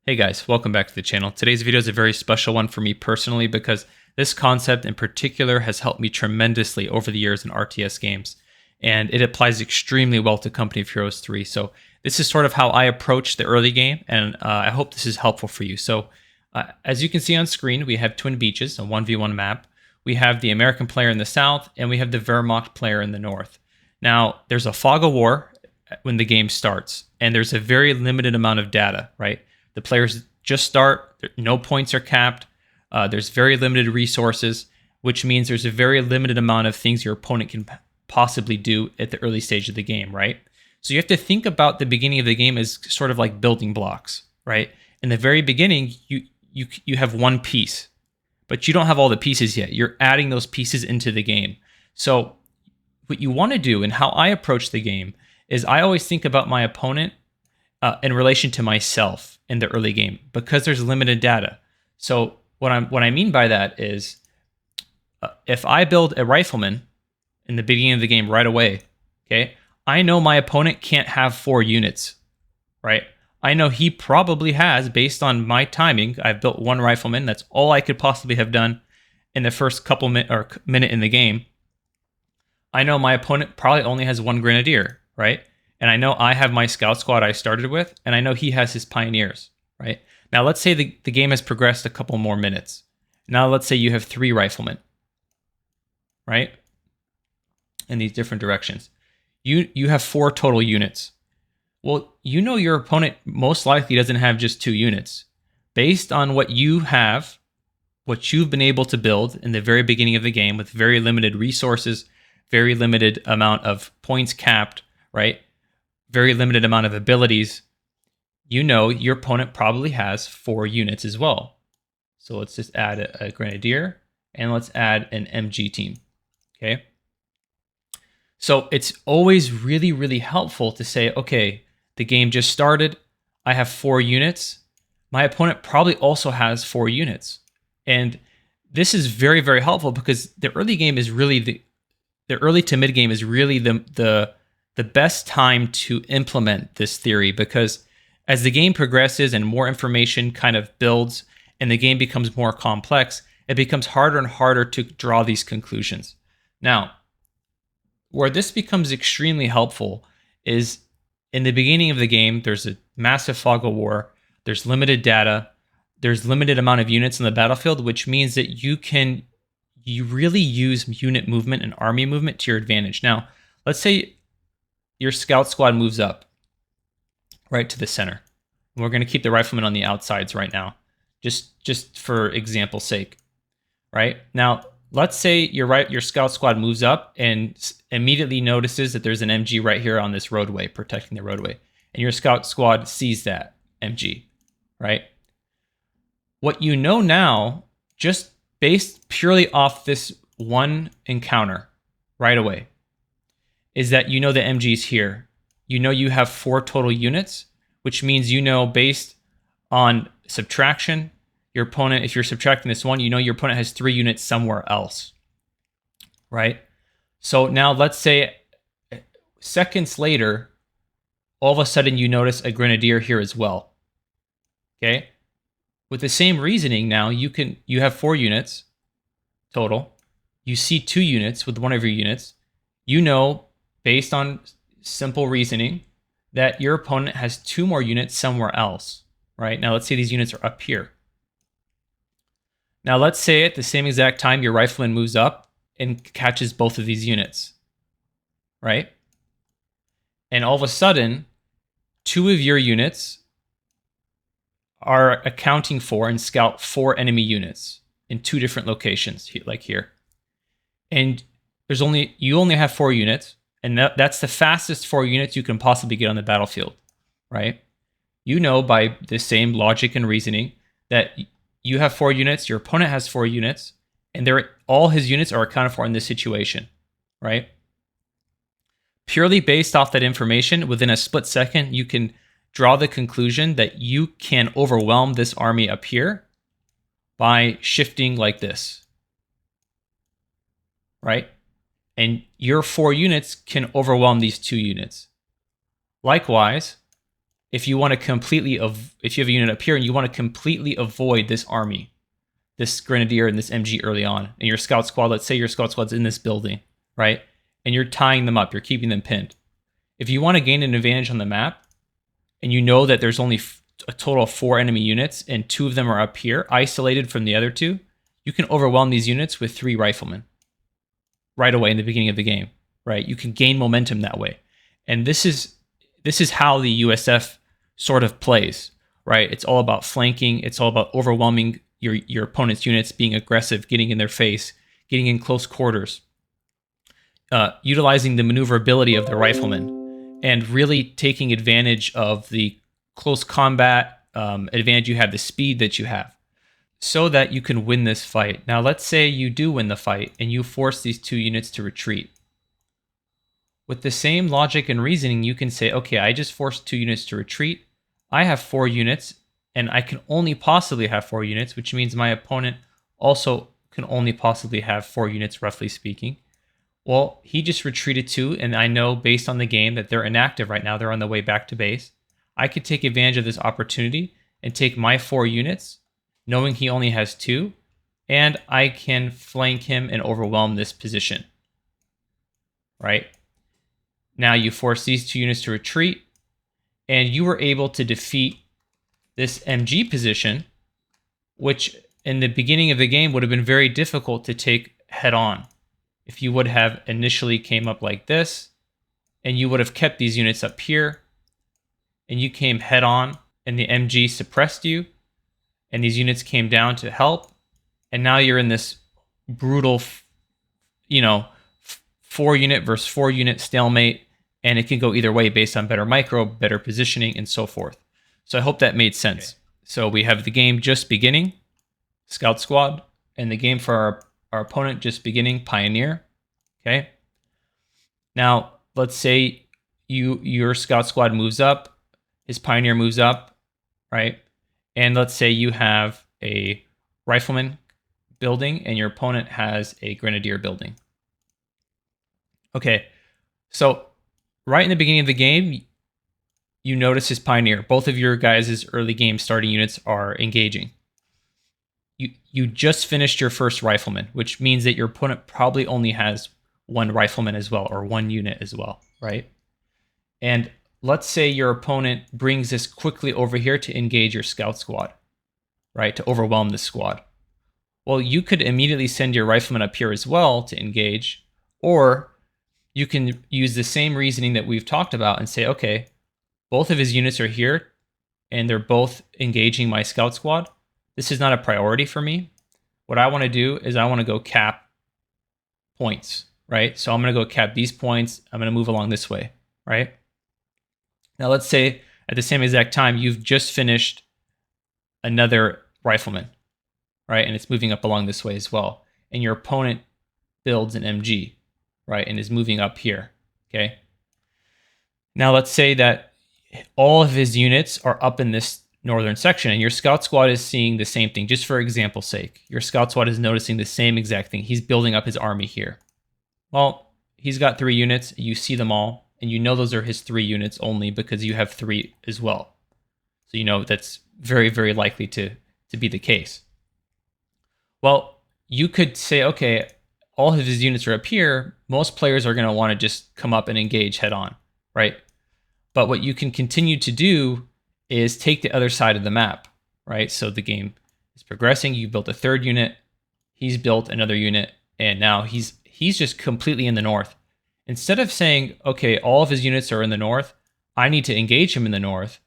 Hey guys, welcome back to the channel. Today's video is a very special one for me personally because this concept in particular has helped me tremendously over the years in RTS games, and it applies extremely well to Company of Heroes 3. So this is sort of how I approach the early game, and I hope this is helpful for you. So as you can see on screen, we have Twin Beaches, a 1v1 map. We have the American player in the south, and we have the Wehrmacht player in the north. Now, there's a fog of war when the game starts, and there's a very limited amount of data, right? The players just start, no points are capped, there's very limited resources, which means there's a very limited amount of things your opponent can possibly do at the early stage of the game, right? So you have to think about the beginning of the game as sort of like building blocks, right? In the very beginning, you have one piece, but you don't have all the pieces yet. You're adding those pieces into the game. So what you want to do and how I approach the game is I always think about my opponent in relation to myself in the early game because there's limited data. So what I mean by that is if I build a rifleman in the beginning of the game right away, okay, I know my opponent can't have 4 units, right? I know he probably has, based on my timing, I've built 1 rifleman. That's all I could possibly have done in the first couple minute in the game. I know my opponent probably only has 1 grenadier, right? And I know I have my scout squad I started with, and I know he has his pioneers, right? Now, let's say the game has progressed a couple more minutes. Now, let's say you have 3 riflemen, right? In these different directions. You have 4 total units. Well, you know your opponent most likely doesn't have just 2 units. Based on what you have, what you've been able to build in the very beginning of the game with very limited resources, very limited amount of points capped, right? Very limited amount of abilities, you know your opponent probably has 4 units as well. So let's just add a Grenadier, and let's add an MG team, okay? So it's always really, really helpful to say, okay, the game just started, I have 4 units, my opponent probably also has 4 units. And this is very, very helpful because the early game is really, the early to mid game is really the best time to implement this theory, because as the game progresses and more information kind of builds and the game becomes more complex, it becomes harder and harder to draw these conclusions. Now, where this becomes extremely helpful is in the beginning of the game, there's a massive fog of war, there's limited data, there's limited amount of units in the battlefield, which means that you really use unit movement and army movement to your advantage. Now, let's say your scout squad moves up right to the center. We're going to keep the riflemen on the outsides right now, just for example's sake. Right now, let's say your scout squad moves up and immediately notices that there's an MG right here on this roadway, protecting the roadway, and your scout squad sees that MG, right? What you know now, just based purely off this one encounter right away, is that you know the MG's here. You know you have 4 total units, which means you know based on subtraction, your opponent, if you're subtracting this 1, you know your opponent has 3 units somewhere else, right? So now let's say seconds later, all of a sudden you notice a grenadier here as well, okay? With the same reasoning now, you have 4 units total. You see 2 units with one of your units. You know, based on simple reasoning, that your opponent has 2 more units somewhere else, right? Now, let's say these units are up here. Now, let's say at the same exact time, your rifleman moves up and catches both of these units, right? And all of a sudden, 2 of your units are accounting for and scout 4 enemy units in 2 different locations, like here. And you only have 4 units. And that's the fastest 4 units you can possibly get on the battlefield, right? You know by the same logic and reasoning that you have 4 units, your opponent has 4 units, and all his units are accounted for in this situation, right? Purely based off that information, within a split second, you can draw the conclusion that you can overwhelm this army up here by shifting like this, right? And your 4 units can overwhelm these 2 units. Likewise, if you want to completely, if you have a unit up here and you want to completely avoid this army, this grenadier and this MG early on, and your scout squad, let's say your scout squad's in this building, right? And you're tying them up, you're keeping them pinned. If you want to gain an advantage on the map, and you know that there's only a total of 4 enemy units, and 2 of them are up here, isolated from the other 2, you can overwhelm these units with 3 riflemen right away in the beginning of the game, right? You can gain momentum that way. And this is how the USF sort of plays, right? It's all about flanking. It's all about overwhelming your opponent's units, being aggressive, getting in their face, getting in close quarters, utilizing the maneuverability of the riflemen, and really taking advantage of the close combat advantage you have, the speed that you have, so that you can win this fight. Now, let's say you do win the fight and you force these 2 units to retreat. With the same logic and reasoning, you can say, okay, I just forced 2 units to retreat. I have 4 units, and I can only possibly have 4 units, which means my opponent also can only possibly have 4 units, roughly speaking. Well, he just retreated 2, and I know based on the game that they're inactive right now. They're on the way back to base. I could take advantage of this opportunity and take my 4 units, knowing he only has 2, and I can flank him and overwhelm this position, right? Now you force these 2 units to retreat, and you were able to defeat this MG position, which in the beginning of the game would have been very difficult to take head on. If you would have initially came up like this, and you would have kept these units up here, and you came head on, and the MG suppressed you, and these units came down to help, and now you're in this brutal, 4 unit versus 4 unit stalemate, and it can go either way based on better micro, better positioning, and so forth. So I hope that made sense. Okay. So we have the game just beginning, Scout Squad, and the game for our opponent just beginning, Pioneer. Okay. Now let's say your Scout Squad moves up, his Pioneer moves up, right? And let's say you have a Rifleman building and your opponent has a Grenadier building. Okay, so right in the beginning of the game, you notice his Pioneer. Both of your guys' early game starting units are engaging. You just finished your first Rifleman, which means that your opponent probably only has 1 Rifleman as well, or 1 unit as well, right? And let's say your opponent brings this quickly over here to engage your Scout Squad, right? To overwhelm this squad. Well, you could immediately send your Rifleman up here as well to engage, or you can use the same reasoning that we've talked about and say, okay, both of his units are here and they're both engaging my Scout Squad. This is not a priority for me. What I want to do is I want to go cap points, right? So I'm going to go cap these points. I'm going to move along this way, right? Now let's say at the same exact time, you've just finished another Rifleman, right? And it's moving up along this way as well. And your opponent builds an MG, right? And is moving up here, okay? Now let's say that all of his units are up in this northern section and your Scout Squad is seeing the same thing. Just for example's sake, your Scout Squad is noticing the same exact thing. He's building up his army here. Well, he's got 3 units. You see them all, and you know those are his 3 units only because you have 3 as well. So you know that's very, very likely to be the case. Well, you could say, okay, all of his units are up here. Most players are going to want to just come up and engage head on, right? But what you can continue to do is take the other side of the map, right? So the game is progressing. You built a 3rd unit. He's built another unit. And now he's just completely in the north. Instead of saying, okay, all of his units are in the north, I need to engage him in the north.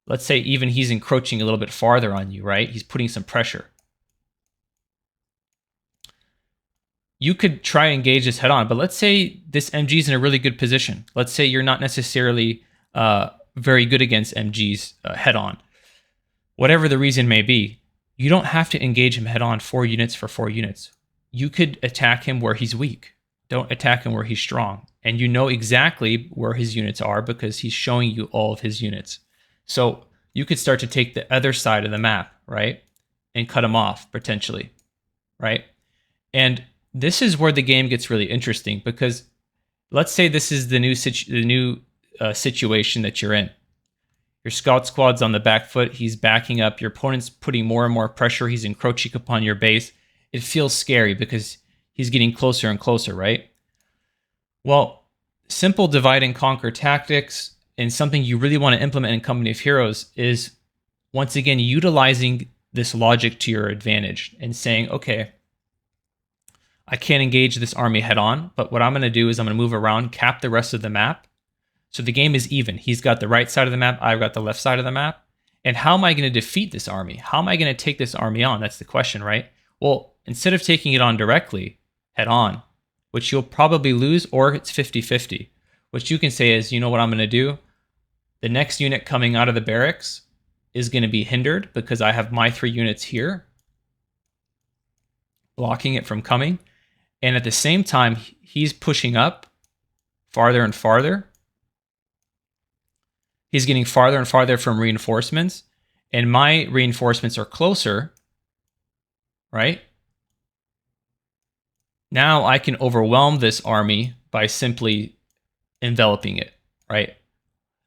Let's say even he's encroaching a little bit farther on you, right? He's putting some pressure. You could try and engage this head on, but let's say this MG is in a really good position. Let's say you're not necessarily very good against MGs head on. Whatever the reason may be, you don't have to engage him head on 4 units for 4 units. You could attack him where he's weak. Don't attack him where he's strong. And you know exactly where his units are because he's showing you all of his units. So you could start to take the other side of the map, right? And cut him off potentially, right? And this is where the game gets really interesting because let's say this is the new situation that you're in. Your scout squad's on the back foot. He's backing up. Your opponent's putting more and more pressure. He's encroaching upon your base. It feels scary because he's getting closer and closer, right? Well, simple divide and conquer tactics and something you really want to implement in Company of Heroes is, once again, utilizing this logic to your advantage and saying, okay, I can't engage this army head on, but what I'm going to do is I'm going to move around, cap the rest of the map. So the game is even. He's got the right side of the map. I've got the left side of the map. And how am I going to defeat this army? How am I going to take this army on? That's the question, right? Well, instead of taking it on directly, head on, which you'll probably lose, or it's 50-50. What you can say is, you know what I'm going to do? The next unit coming out of the barracks is going to be hindered because I have my 3 units here blocking it from coming. And at the same time, he's pushing up farther and farther. He's getting farther and farther from reinforcements. And my reinforcements are closer, right? Now I can overwhelm this army by simply enveloping it, right?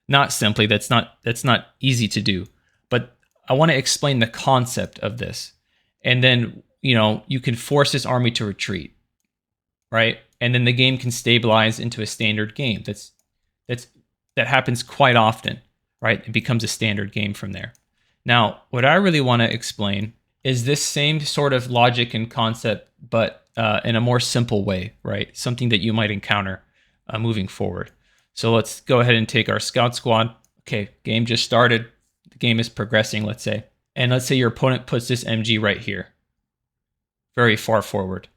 Not simply, that's not easy to do. But I want to explain the concept of this. And then, you can force this army to retreat, right? And then the game can stabilize into a standard game. That happens quite often, right? It becomes a standard game from there. Now, what I really want to explain is this same sort of logic and concept, but in a more simple way, right? Something that you might encounter moving forward. So let's go ahead and take our scout squad. Okay, game just started. The game is progressing, let's say. And let's say your opponent puts this MG right here, very far forward.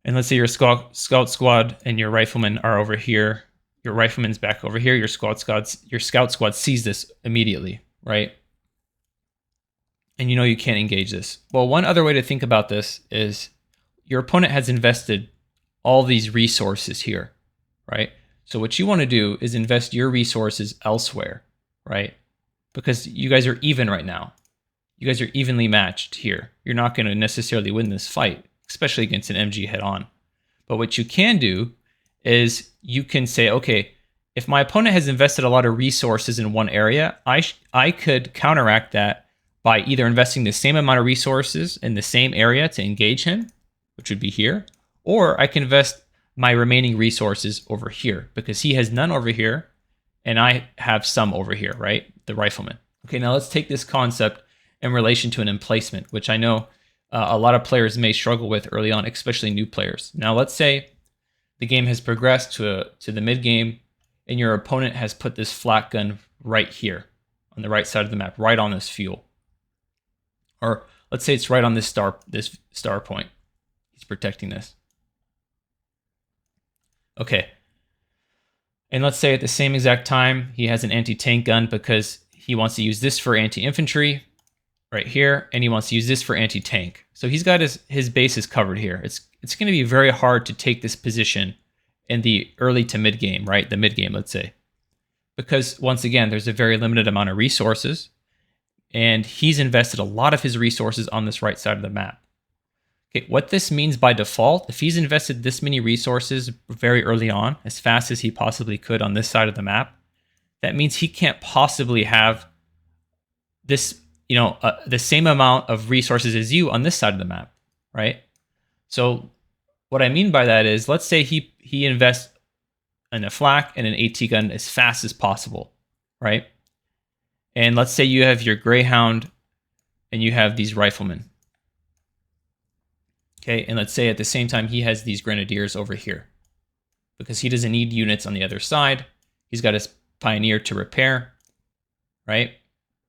And let's say your scout squad and your riflemen are over here. Your rifleman's back over here. Your scout squad sees this immediately, right? And you can't engage this. Well, one other way to think about this is your opponent has invested all these resources here, right? So what you want to do is invest your resources elsewhere, right? Because you guys are even right now. You guys are evenly matched here. You're not going to necessarily win this fight, especially against an MG head-on. But what you can do is you can say, okay, if my opponent has invested a lot of resources in one area, I could counteract that by either investing the same amount of resources in the same area to engage him, which would be here, or I can invest my remaining resources over here because he has none over here and I have some over here, right? The rifleman. Okay, now let's take this concept in relation to an emplacement, which I know a lot of players may struggle with early on, especially new players. Now, let's say the game has progressed to the mid game, and your opponent has put this flak gun right here on the right side of the map, right on this fuel, or let's say it's right on this star point. He's protecting this. Okay, and let's say at the same exact time he has an anti-tank gun because he wants to use this for anti-infantry right here, and he wants to use this for anti-tank. So he's got his bases covered here. It's going to be very hard to take this position in the early to mid game, right? The mid game, let's say, because once again, there's a very limited amount of resources, and he's invested a lot of his resources on this right side of the map. Okay, what this means by default, if he's invested this many resources very early on, as fast as he possibly could on this side of the map, that means he can't possibly have this, the same amount of resources as you on this side of the map, right? So what I mean by that is, let's say he invests in a flak and an AT gun as fast as possible, right? And let's say you have your Greyhound and you have these riflemen. Okay, and let's say at the same time he has these Grenadiers over here because he doesn't need units on the other side. He's got his Pioneer to repair, right?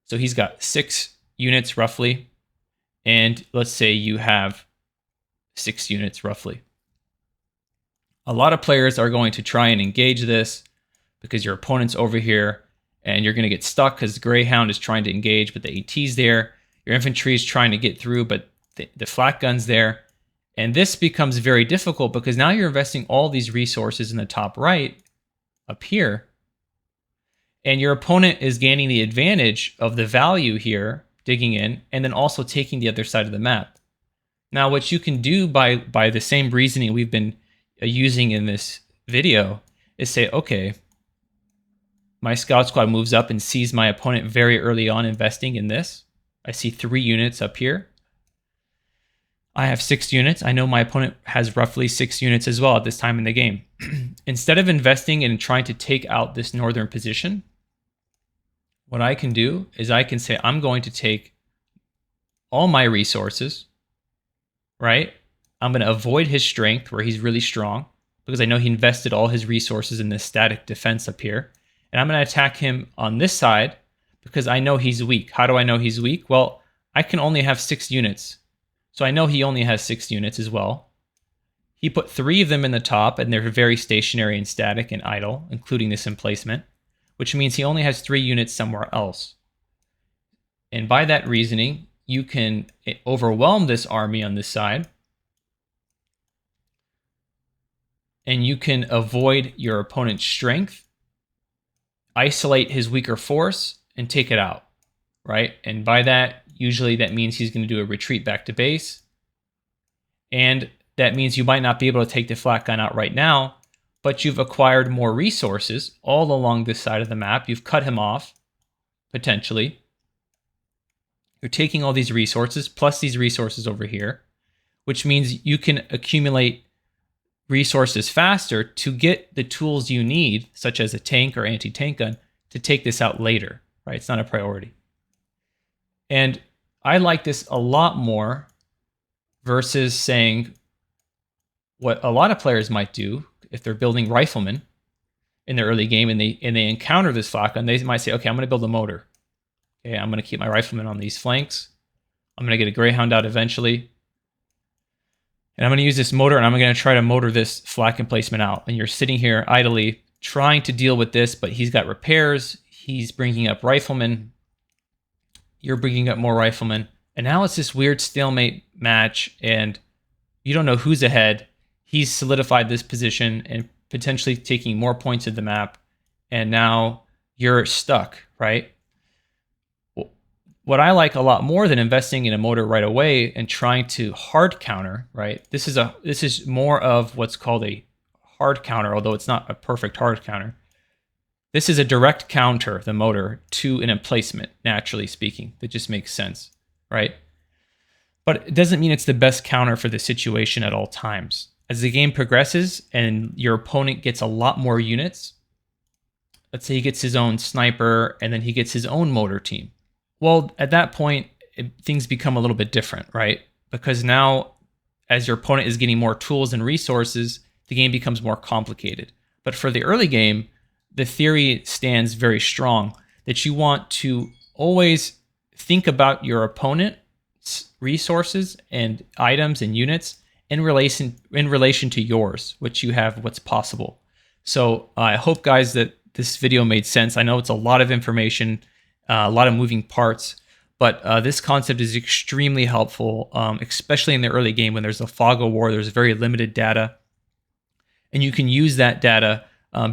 So he's got 6 units roughly, and let's say you have 6 units roughly. A lot of players are going to try and engage this because your opponent's over here, and you're going to get stuck because the Greyhound is trying to engage, but the AT's there. Your infantry is trying to get through, but the flak gun's there. And this becomes very difficult because now you're investing all these resources in the top right up here, and your opponent is gaining the advantage of the value here, digging in, and then also taking the other side of the map. Now, what you can do by the same reasoning we've been using in this video is say, okay, my scout squad moves up and sees my opponent very early on investing in this. I see 3 units up here. I have 6 units. I know my opponent has roughly 6 units as well at this time in the game. Instead of investing and trying to take out this northern position, what I can do is I can say I'm going to take all my resources, right? I'm going to avoid his strength where he's really strong because I know he invested all his resources in this static defense up here. And I'm going to attack him on this side because I know he's weak. How do I know he's weak? Well, I can only have 6 units. So I know he only has 6 units as well. He put 3 of them in the top, and they're very stationary and static and idle, including this emplacement, which means he only has 3 units somewhere else. And by that reasoning, you can overwhelm this army on this side, and you can avoid your opponent's strength, isolate his weaker force, and take it out, right? And by that, usually that means he's going to do a retreat back to base. And that means you might not be able to take the flak gun out right now, but you've acquired more resources all along this side of the map. You've cut him off, potentially. You're taking all these resources, plus these resources over here, which means you can accumulate resources faster to get the tools you need, such as a tank or anti-tank gun, to take this out later, right? It's not a priority. And I like this a lot more versus saying what a lot of players might do if they're building riflemen in the early game and they encounter this flak gun. They might say, okay, I'm going to build a motor. Okay, I'm going to keep my riflemen on these flanks. I'm going to get a Greyhound out eventually. And I'm going to use this motor and I'm going to try to motor this flak emplacement out. And you're sitting here idly trying to deal with this, but he's got repairs. He's bringing up riflemen. You're bringing up more riflemen. And now it's this weird stalemate match and you don't know who's ahead. He's solidified this position and potentially taking more points of the map. And now you're stuck, right? What I like a lot more than investing in a motor right away and trying to hard counter, right? This is more of what's called a hard counter, although it's not a perfect hard counter. This is a direct counter, the motor, to an emplacement, naturally speaking. That just makes sense, right? But it doesn't mean it's the best counter for the situation at all times. As the game progresses and your opponent gets a lot more units, let's say he gets his own sniper and then he gets his own motor team. Well, at that point, things become a little bit different, right? Because now, as your opponent is getting more tools and resources, the game becomes more complicated. But for the early game, the theory stands very strong that you want to always think about your opponent's resources and items and units in relation to yours, which you have, what's possible. So I hope, guys, that this video made sense. I know it's a lot of information, a lot of moving parts, but this concept is extremely helpful, especially in the early game when there's a fog of war, there's very limited data, and you can use that data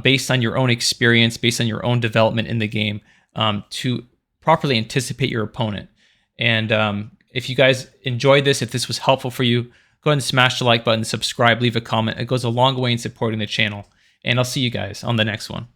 based on your own experience, based on your own development in the game, to properly anticipate your opponent. And if you guys enjoyed this, if this was helpful for you, go ahead and smash the like button, subscribe, leave a comment. It goes a long way in supporting the channel. And I'll see you guys on the next one.